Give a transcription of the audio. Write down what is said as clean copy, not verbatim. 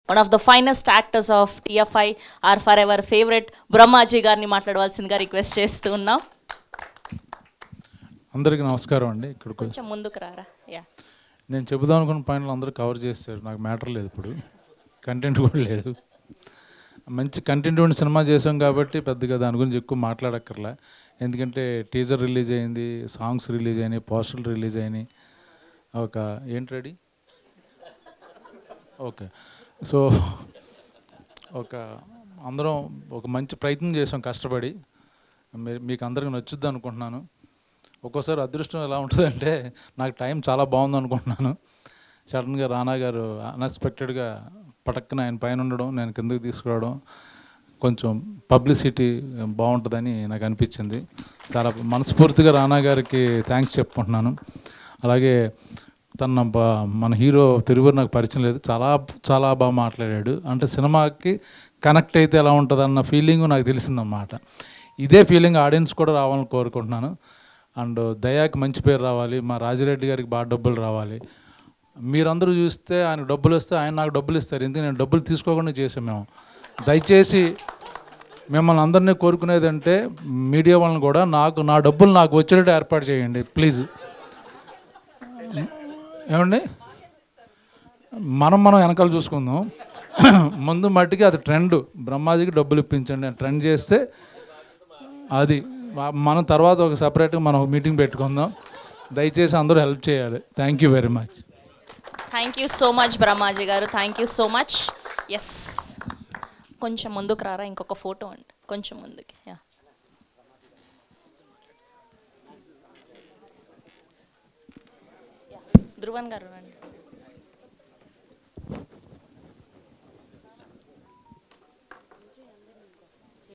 One of the finest actors of TFI our forever favourite Brahmaji గారిని మాట్లాడవలసిందిగా request చేస్తూ ఉన్నాం. అందరికీ నమస్కారం అండి. ఇక్కడ కొంచెం ముందుకు రారా. యా, నేను చెబుదాం అనుకున్న పాయింట్లు అందరూ కవర్ చేశారు. నాకు మ్యాటర్ లేదు, ఇప్పుడు కంటెంట్ కూడా లేదు. మంచి కంటెంట్ ఉండి సినిమా చేసాం కాబట్టి పెద్దగా దాని గురించి ఎక్కువ మాట్లాడక్కర్లే. ఎందుకంటే టీజర్ రిలీజ్ అయింది, సాంగ్స్ రిలీజ్ అయినాయి, పోస్టర్లు రిలీజ్ అయినాయి. ఒక ఏంటి రెడీ ఓకే. సో అందరం ఒక మంచి ప్రయత్నం చేసాం కష్టపడి. మీకు అందరికీ నచ్చుద్ది అనుకుంటున్నాను. ఒక్కోసారి అదృష్టం ఎలా ఉంటుందంటే, నాకు టైం చాలా బాగుంది అనుకుంటున్నాను, సడన్గా రానా గారు అన్ఎక్స్పెక్టెడ్గా పటక్కన ఆయన పైన ఉండడం, నేను కిందకి తీసుకురావడం, కొంచెం పబ్లిసిటీ బాగుంటుందని నాకు అనిపించింది. చాలా మనస్ఫూర్తిగా రానా గారికి థ్యాంక్స్ చెప్పుకుంటున్నాను. అలాగే మన హీరో తిరువురు నాకు పరిచయం లేదు, చాలా చాలా బాగా మాట్లాడాడు. అంటే సినిమాకి కనెక్ట్ అయితే ఎలా ఉంటుందన్న ఫీలింగ్ నాకు తెలిసిందన్నమాట. ఇదే ఫీలింగ్ ఆడియన్స్ కూడా రావాలని కోరుకుంటున్నాను. అండ్ దయాకి మంచి పేరు రావాలి, మా రాజిరెడ్డి గారికి బాగా డబ్బులు రావాలి. మీరందరూ చూస్తే ఆయన డబ్బులు వస్తే ఆయన నాకు డబ్బులు ఇస్తారు, ఎందుకంటే నేను డబ్బులు తీసుకోకుండా చేసాం మేము. దయచేసి మిమ్మల్ని అందరినీ కోరుకునేది అంటే, మీడియా వాళ్ళని కూడా నా డబ్బులు నాకు వచ్చేటట్టు ఏర్పాటు చేయండి ప్లీజ్. ఏమండి, మనం వెనకాల చూసుకుందాం. ముందు మట్టికి అది ట్రెండ్, బ్రహ్మాజీకి డబ్బులు ఇప్పించండి ట్రెండ్ చేస్తే అది మనం తర్వాత ఒక సపరేట్గా మనం మీటింగ్ పెట్టుకుందాం. దయచేసి అందరూ హెల్ప్ చేయాలి. Thank you very much. Thank you so much Brahmaji గారు, thank you so much. Yes, కొంచెం ముందుకు రారా, ఇంకొక ఫోటో అండి, కొంచెం ముందుకి. యా, ధ్రువన్ గారు రండి.